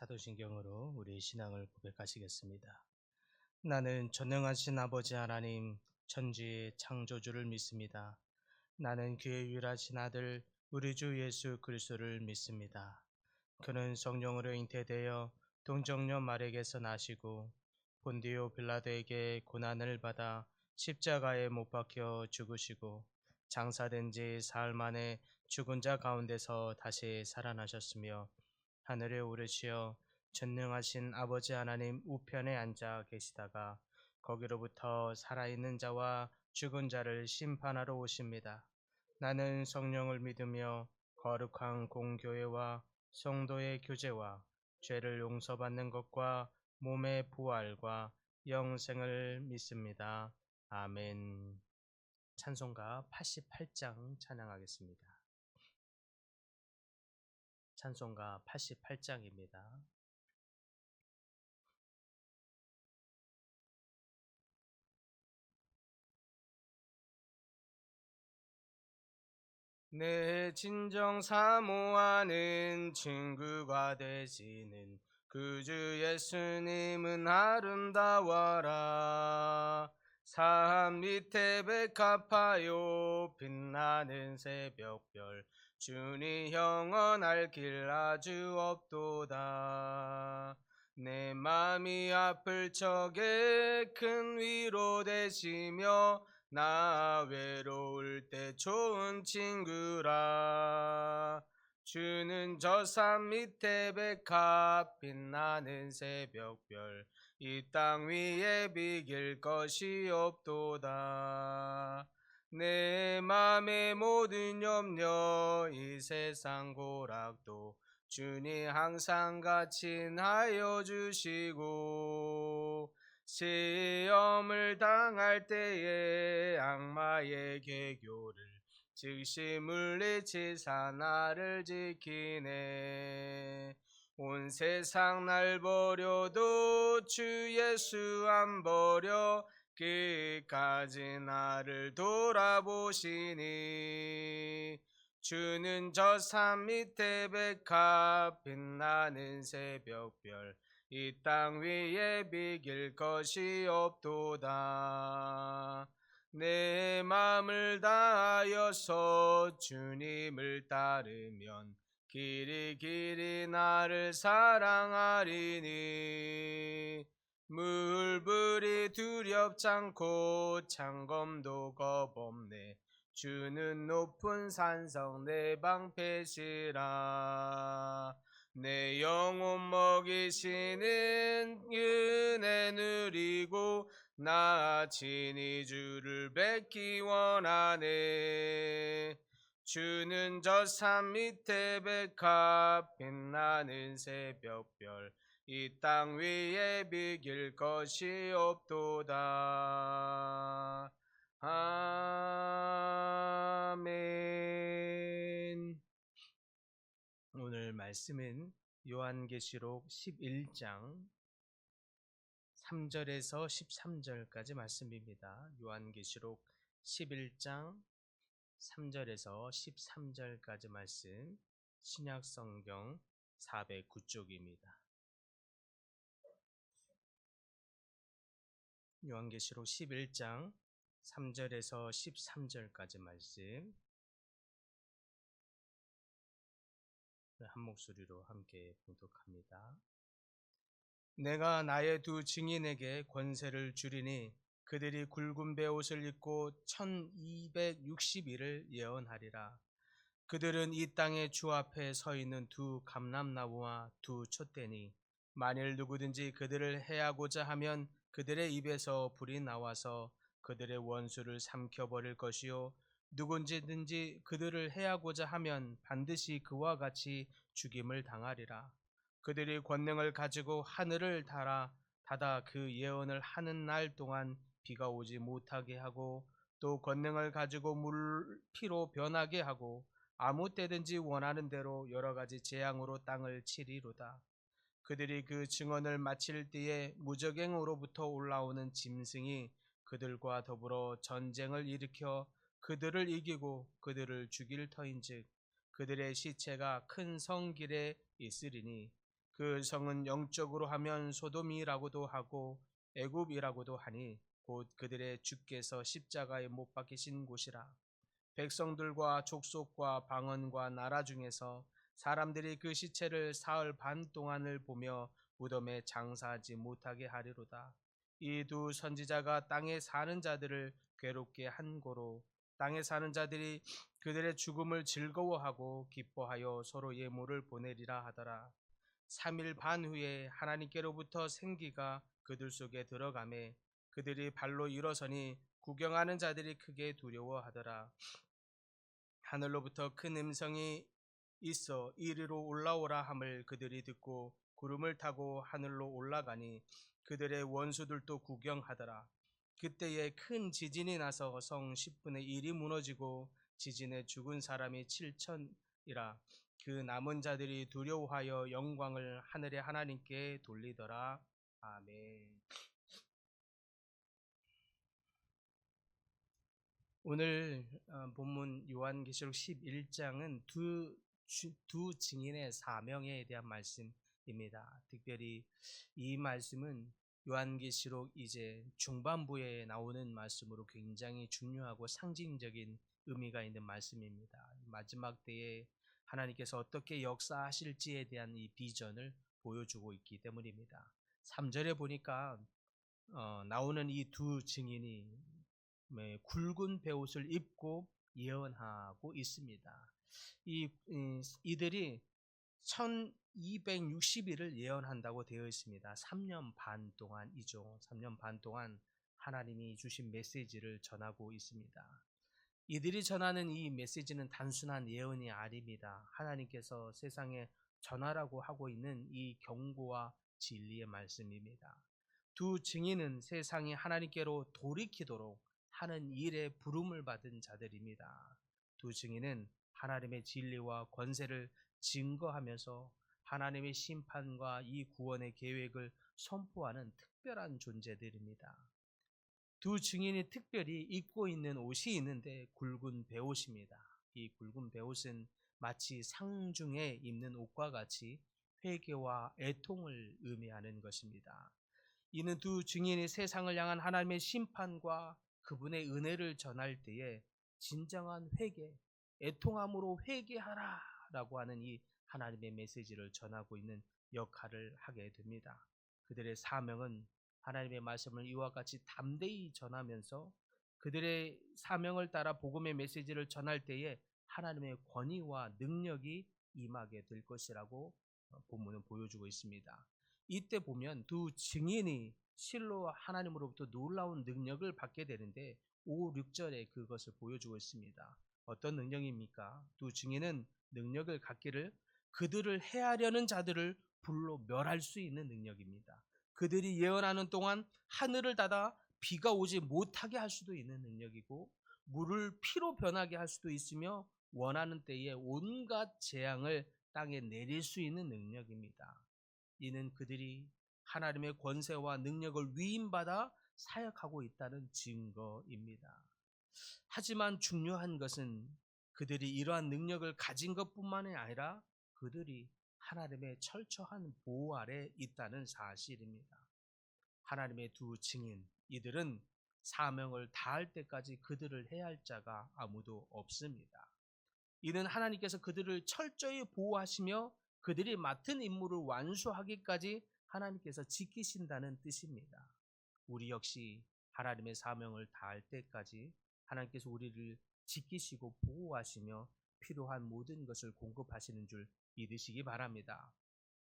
사도신경으로 우리 신앙을 고백하시겠습니다. 나는 전능하신 아버지 하나님 천지의 창조주를 믿습니다. 나는 그의 유일하신 아들 우리 주 예수 그리스도를 믿습니다. 그는 성령으로 잉태되어 동정녀 마리에게서 나시고 본디오 빌라도에게 고난을 받아 십자가에 못 박혀 죽으시고 장사된 지 사흘 만에 죽은 자 가운데서 다시 살아나셨으며 하늘에 오르시어 전능하신 아버지 하나님 우편에 앉아 계시다가 거기로부터 살아있는 자와 죽은 자를 심판하러 오십니다. 나는 성령을 믿으며 거룩한 공교회와 성도의 교제와 죄를 용서받는 것과 몸의 부활과 영생을 믿습니다. 아멘. 찬송가 88장 찬양하겠습니다. 찬송가 88장입니다. 내 진정 사모하는 친구가 되시는 그 주 예수님은 아름다워라. 산 밑에 백합화요 빛나는 새벽별 주니 영원할 길 아주 없도다. 내 맘이 아플 적에 큰 위로 되시며 나 외로울 때 좋은 친구라. 주는 저 산 밑에 백합 빛나는 새벽별 이 땅 위에 비길 것이 없도다. 내 맘의 모든 염려 이 세상 고락도 주님 항상 같이 하여 주시고 시험을 당할 때에 악마의 계교를 즉시 물리치사 나를 지키네. 온 세상 날 버려도 주 예수 안 버려 끝까지 나를 돌아보시니. 주는 저 산 밑에 백합 빛나는 새벽별 이 땅 위에 비길 것이 없도다. 내 맘을 다하여서 주님을 따르면 길이 길이 나를 사랑하리니. 물불이 두렵지 않고 창검도 겁없네. 주는 높은 산성 내 방패시라. 내 영혼 먹이시는 은혜 누리고 나 친히 주를 뵙기 원하네. 주는 저 산 밑에 백합 빛나는 새벽별 이 땅 위에 비길 것이 없도다. 아멘. 오늘 말씀은 요한계시록 11장 3절에서 13절까지 말씀입니다. 요한계시록 11장 3절에서 13절까지 말씀, 신약성경 409쪽입니다. 요한계시록 11장 3절에서 13절까지 말씀, 한 목소리로 함께 봉독합니다. 내가 나의 두 증인에게 권세를 주리니 그들이 굵은 베옷을 입고 1260일을 예언하리라. 그들은 이 땅의 주 앞에 서 있는 두 감람나무와 두 촛대니 만일 누구든지 그들을 해하고자 하면 그들의 입에서 불이 나와서 그들의 원수를 삼켜버릴 것이요 누구든지 그들을 해하고자 하면 반드시 그와 같이 죽임을 당하리라. 그들이 권능을 가지고 하늘을 닫아 그 예언을 하는 날 동안 비가 오지 못하게 하고 또 권능을 가지고 물 피로 변하게 하고 아무 때든지 원하는 대로 여러 가지 재앙으로 땅을 치리로다. 그들이 그 증언을 마칠 때에 무적행으로부터 올라오는 짐승이 그들과 더불어 전쟁을 일으켜 그들을 이기고 그들을 죽일 터인즉 그들의 시체가 큰 성길에 있으리니 그 성은 영적으로 하면 소돔이라고도 하고 애굽이라고도 하니 곧 그들의 주께서 십자가에 못 박히신 곳이라. 백성들과 족속과 방언과 나라 중에서 사람들이 그 시체를 사흘 반 동안을 보며 무덤에 장사하지 못하게 하리로다. 이 두 선지자가 땅에 사는 자들을 괴롭게 한 고로 땅에 사는 자들이 그들의 죽음을 즐거워하고 기뻐하여 서로 예물을 보내리라 하더라. 3일 반 후에 하나님께로부터 생기가 그들 속에 들어가매 그들이 발로 일어서니 구경하는 자들이 크게 두려워하더라. 하늘로부터 큰 음성이 있어 이리로 올라오라 함을 그들이 듣고 구름을 타고 하늘로 올라가니 그들의 원수들도 구경하더라. 그때에 큰 지진이 나서 성 10분의 1이 무너지고 지진에 죽은 사람이 7천이라. 그 남은 자들이 두려워하여 영광을 하늘의 하나님께 돌리더라. 아멘. 오늘 본문 요한계시록 11장은 두 증인의 사명에 대한 말씀입니다. 특별히 이 말씀은 요한계시록 이제 중반부에 나오는 말씀으로 굉장히 중요하고 상징적인 의미가 있는 말씀입니다. 마지막 때에 하나님께서 어떻게 역사하실지에 대한 이 비전을 보여주고 있기 때문입니다. 3절에 보니까 나오는 이 두 증인이 굵은 베옷을 입고 예언하고 있습니다. 이들이 1260일을 예언한다고 되어 있습니다. 3년 반 동안이죠. 3년 반 동안 하나님이 주신 메시지를 전하고 있습니다. 이들이 전하는 이 메시지는 단순한 예언이 아닙니다. 하나님께서 세상에 전하라고 하고 있는 이 경고와 진리의 말씀입니다. 두 증인은 세상이 하나님께로 돌이키도록 하는 일에 부름을 받은 자들입니다. 두 증인은 하나님의 진리와 권세를 증거하면서 하나님의 심판과 이 구원의 계획을 선포하는 특별한 존재들입니다. 두 증인이 특별히 입고 있는 옷이 있는데 굵은 베옷입니다. 이 굵은 베옷은 마치 상중에 입는 옷과 같이 회개와 애통을 의미하는 것입니다. 이는 두 증인이 세상을 향한 하나님의 심판과 그분의 은혜를 전할 때에 진정한 회개, 애통함으로 회개하라 라고 하는 이 하나님의 메시지를 전하고 있는 역할을 하게 됩니다. 그들의 사명은 하나님의 말씀을 이와 같이 담대히 전하면서 그들의 사명을 따라 복음의 메시지를 전할 때에 하나님의 권위와 능력이 임하게 될 것이라고 본문은 보여주고 있습니다. 이때 보면 두 증인이 실로 하나님으로부터 놀라운 능력을 받게 되는데 5, 6절에 그것을 보여주고 있습니다. 어떤 능력입니까? 두 증인은 능력을 갖기를 그들을 해하려는 자들을 불로 멸할 수 있는 능력입니다. 그들이 예언하는 동안 하늘을 닫아 비가 오지 못하게 할 수도 있는 능력이고 물을 피로 변하게 할 수도 있으며 원하는 때에 온갖 재앙을 땅에 내릴 수 있는 능력입니다. 이는 그들이 하나님의 권세와 능력을 위임받아 사역하고 있다는 증거입니다. 하지만 중요한 것은 그들이 이러한 능력을 가진 것뿐만이 아니라 그들이 하나님의 철저한 보호 아래 있다는 사실입니다. 하나님의 두 증인, 이들은 사명을 다할 때까지 그들을 해야 할 자가 아무도 없습니다. 이는 하나님께서 그들을 철저히 보호하시며 그들이 맡은 임무를 완수하기까지 하나님께서 지키신다는 뜻입니다. 우리 역시 하나님의 사명을 다할 때까지 하나님께서 우리를 지키시고 보호하시며 필요한 모든 것을 공급하시는 줄 믿으시기 바랍니다.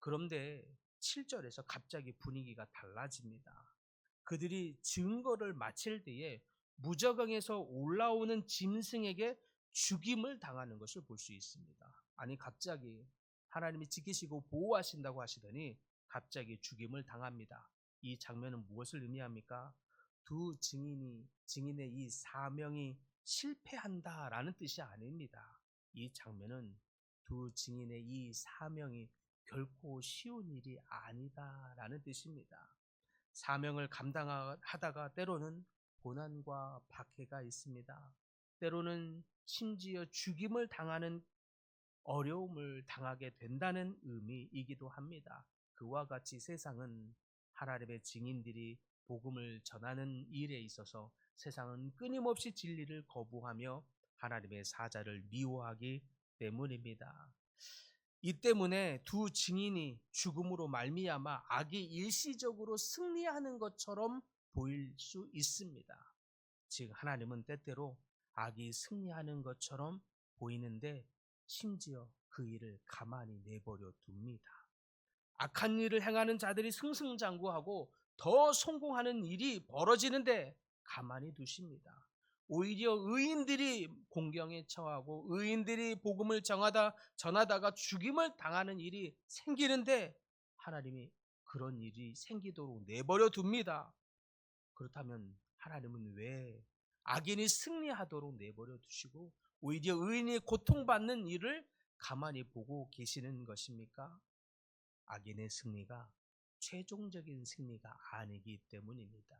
그런데 7절에서 갑자기 분위기가 달라집니다. 그들이 증거를 마칠 때에 무저강에서 올라오는 짐승에게 죽임을 당하는 것을 볼 수 있습니다. 아니 갑자기 하나님이 지키시고 보호하신다고 하시더니 갑자기 죽임을 당합니다. 이 장면은 무엇을 의미합니까? 두 증인의 이 사명이 실패한다라는 뜻이 아닙니다. 이 장면은 두 증인의 이 사명이 결코 쉬운 일이 아니다라는 뜻입니다. 사명을 감당하다가 때로는 고난과 박해가 있습니다. 때로는 심지어 죽임을 당하는 어려움을 당하게 된다는 의미이기도 합니다. 그와 같이 세상은 하나님의 증인들이 복음을 전하는 일에 있어서 세상은 끊임없이 진리를 거부하며 하나님의 사자를 미워하기 때문입니다. 이 때문에 두 증인이 죽음으로 말미암아 악이 일시적으로 승리하는 것처럼 보일 수 있습니다. 즉 하나님은 때때로 악이 승리하는 것처럼 보이는데 심지어 그 일을 가만히 내버려 둡니다. 악한 일을 행하는 자들이 승승장구하고 더 성공하는 일이 벌어지는데 가만히 두십니다. 오히려 의인들이 공경에 처하고 의인들이 복음을 전하다가 죽임을 당하는 일이 생기는데 하나님이 그런 일이 생기도록 내버려 둡니다. 그렇다면 하나님은 왜 악인이 승리하도록 내버려 두시고 오히려 의인이 고통받는 일을 가만히 보고 계시는 것입니까? 악인의 승리가 최종적인 승리가 아니기 때문입니다.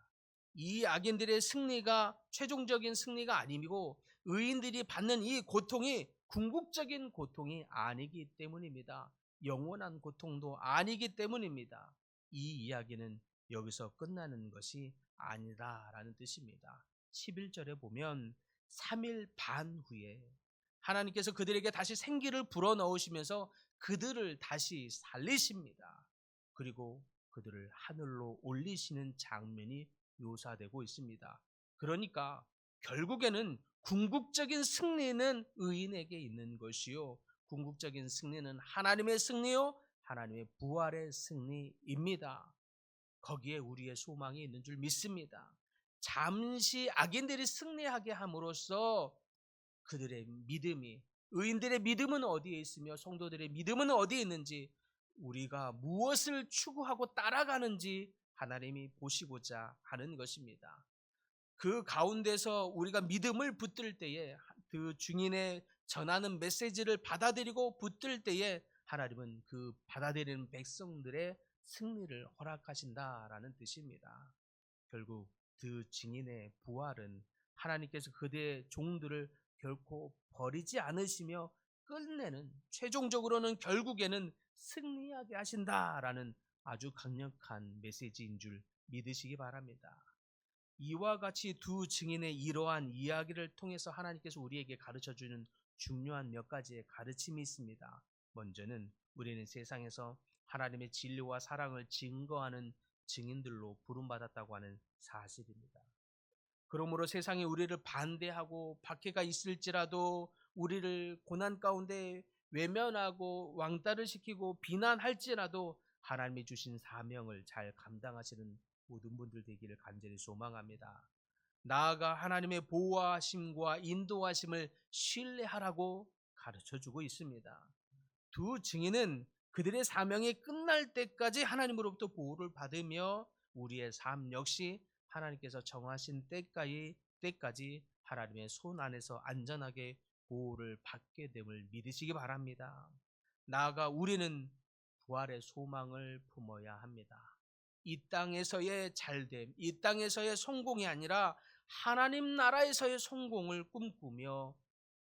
이 악인들의 승리가 최종적인 승리가 아니고 의인들이 받는 이 고통이 궁극적인 고통이 아니기 때문입니다. 영원한 고통도 아니기 때문입니다. 이 이야기는 여기서 끝나는 것이 아니다라는 뜻입니다. 11절에 보면 3일 반 후에 하나님께서 그들에게 다시 생기를 불어넣으시면서 그들을 다시 살리십니다. 그리고 그들을 하늘로 올리시는 장면이 묘사되고 있습니다. 그러니까 결국에는 궁극적인 승리는 의인에게 있는 것이요, 궁극적인 승리는 하나님의 승리요, 하나님의 부활의 승리입니다. 거기에 우리의 소망이 있는 줄 믿습니다. 잠시 악인들이 승리하게 함으로써 그들의 믿음이, 의인들의 믿음은 어디에 있으며 성도들의 믿음은 어디에 있는지, 우리가 무엇을 추구하고 따라가는지 하나님이 보시고자 하는 것입니다. 그 가운데서 우리가 믿음을 붙들 때에, 그 증인의 전하는 메시지를 받아들이고 붙들 때에 하나님은 그 받아들이는 백성들의 승리를 허락하신다라는 뜻입니다. 결국 그 증인의 부활은 하나님께서 그들의 종들을 결코 버리지 않으시며 끝내는, 최종적으로는 결국에는 승리하게 하신다라는 아주 강력한 메시지인 줄 믿으시기 바랍니다. 이와 같이 두 증인의 이러한 이야기를 통해서 하나님께서 우리에게 가르쳐주는 중요한 몇 가지의 가르침이 있습니다. 먼저는 우리는 세상에서 하나님의 진리와 사랑을 증거하는 증인들로 부름받았다고 하는 사실입니다. 그러므로 세상이 우리를 반대하고 박해가 있을지라도 우리를 고난 가운데 외면하고 왕따를 시키고 비난할지라도 하나님이 주신 사명을 잘 감당하시는 모든 분들 되기를 간절히 소망합니다. 나아가 하나님의 보호하심과 인도하심을 신뢰하라고 가르쳐주고 있습니다. 두 증인은 그들의 사명이 끝날 때까지 하나님으로부터 보호를 받으며 우리의 삶 역시 하나님께서 정하신 때까지 하나님의 손 안에서 안전하게 보호를 받게 됨을 믿으시기 바랍니다. 나아가 우리는 부활의 소망을 품어야 합니다. 이 땅에서의 잘됨, 이 땅에서의 성공이 아니라 하나님 나라에서의 성공을 꿈꾸며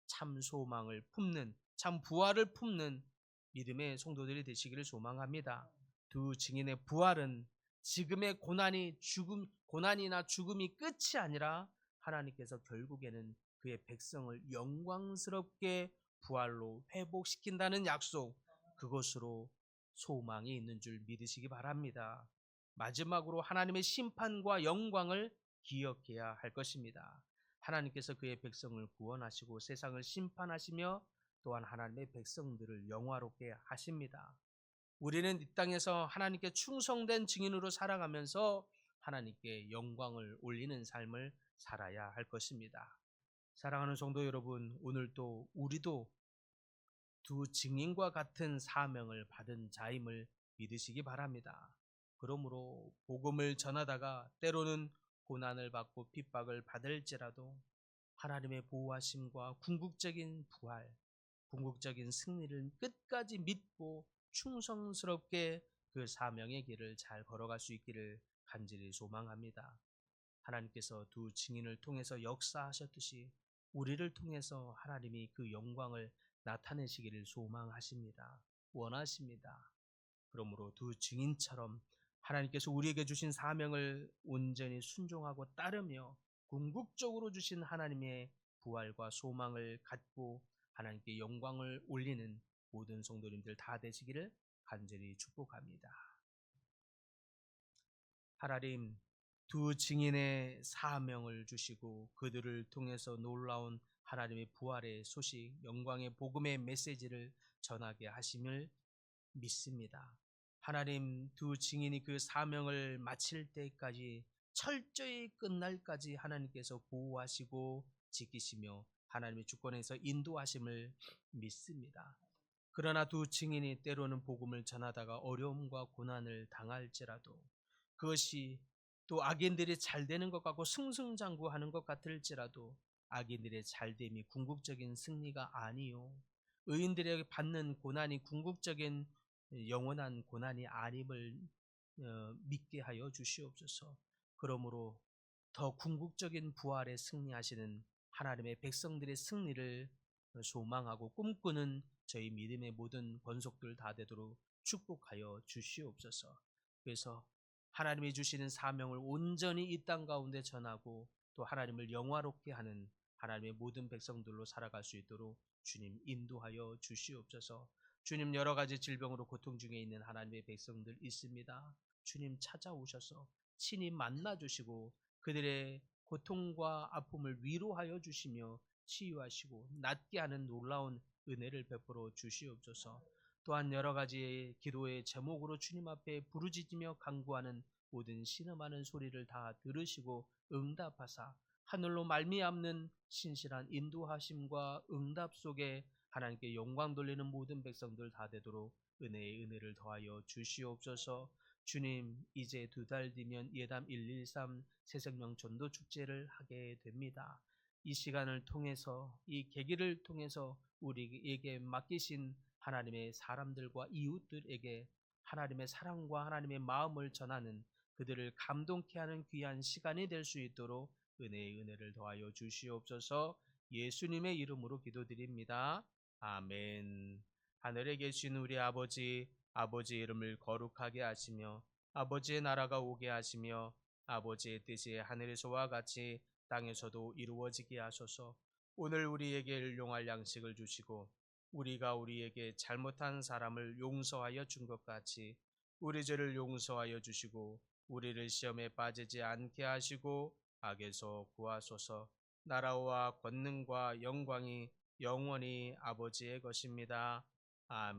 참 소망을 품는, 참 부활을 품는 믿음의 성도들이 되시기를 소망합니다. 두 증인의 부활은 지금의 고난이나 죽음이 끝이 아니라 하나님께서 결국에는 그의 백성을 영광스럽게 부활로 회복시킨다는 약속, 그것으로 소망이 있는 줄 믿으시기 바랍니다. 마지막으로 하나님의 심판과 영광을 기억해야 할 것입니다. 하나님께서 그의 백성을 구원하시고 세상을 심판하시며 또한 하나님의 백성들을 영화롭게 하십니다. 우리는 이 땅에서 하나님께 충성된 증인으로 살아가면서 하나님께 영광을 올리는 삶을 살아야 할 것입니다. 사랑하는 성도 여러분, 오늘도 우리도 두 증인과 같은 사명을 받은 자임을 믿으시기 바랍니다. 그러므로 복음을 전하다가 때로는 고난을 받고 핍박을 받을지라도 하나님의 보호하심과 궁극적인 부활, 궁극적인 승리를 끝까지 믿고 충성스럽게 그 사명의 길을 잘 걸어갈 수 있기를 간절히 소망합니다. 하나님께서 두 증인을 통해서 역사하셨듯이 우리를 통해서 하나님이 그 영광을 나타내시기를 소망하십니다. 원하십니다. 그러므로 두 증인처럼 하나님께서 우리에게 주신 사명을 온전히 순종하고 따르며 궁극적으로 주신 하나님의 부활과 소망을 갖고 하나님께 영광을 올리는 모든 성도님들 다 되시기를 간절히 축복합니다. 하나님, 두 증인의 사명을 주시고 그들을 통해서 놀라운 하나님의 부활의 소식, 영광의 복음의 메시지를 전하게 하심을 믿습니다. 하나님, 두 증인이 그 사명을 마칠 때까지 철저히 끝날까지 하나님께서 보호하시고 지키시며 하나님의 주권에서 인도하심을 믿습니다. 그러나 두 증인이 때로는 복음을 전하다가 어려움과 고난을 당할지라도 그것이 또 악인들이 잘 되는 것 같고 승승장구하는 것 같을지라도 악인들의 잘됨이 궁극적인 승리가 아니요 의인들에게 받는 고난이 궁극적인 영원한 고난이 아님을 믿게 하여 주시옵소서. 그러므로 더 궁극적인 부활에 승리하시는 하나님의 백성들의 승리를 소망하고 꿈꾸는 저희 믿음의 모든 권속들 다 되도록 축복하여 주시옵소서. 그래서 하나님이 주시는 사명을 온전히 이 땅 가운데 전하고 또 하나님을 영화롭게 하는 하나님의 모든 백성들로 살아갈 수 있도록 주님 인도하여 주시옵소서. 주님, 여러 가지 질병으로 고통 중에 있는 하나님의 백성들 있습니다. 주님 찾아오셔서 친히 만나 주시고 그들의 고통과 아픔을 위로하여 주시며 치유하시고 낫게 하는 놀라운 은혜를 베풀어 주시옵소서. 또한 여러 가지 기도의 제목으로 주님 앞에 부르짖으며 간구하는 모든 신음하는 소리를 다 들으시고 응답하사 하늘로 말미암는 신실한 인도하심과 응답 속에 하나님께 영광 돌리는 모든 백성들 다 되도록 은혜의 은혜를 더하여 주시옵소서. 주님, 이제 2달 뒤면 예담 113 새생명 전도 축제를 하게 됩니다. 이 시간을 통해서 이 계기를 통해서 우리에게 맡기신 하나님의 사람들과 이웃들에게 하나님의 사랑과 하나님의 마음을 전하는 그들을 감동케 하는 귀한 시간이 될 수 있도록 은혜의 은혜를 더하여 주시옵소서. 예수님의 이름으로 기도드립니다. 아멘. 하늘에 계신 우리 아버지, 아버지의 이름을 거룩하게 하시며 아버지의 나라가 오게 하시며 아버지의 뜻이 하늘에서와 같이 땅에서도 이루어지게 하소서. 오늘 우리에게 일용할 양식을 주시고 우리가 우리에게 잘못한 사람을 용서하여 준 것 같이 우리 죄를 용서하여 주시고 우리를 시험에 빠지지 않게 하시고 악에서 구하소서. 나라와 권능과 영광이 영원히 아버지의 것입니다. 아멘.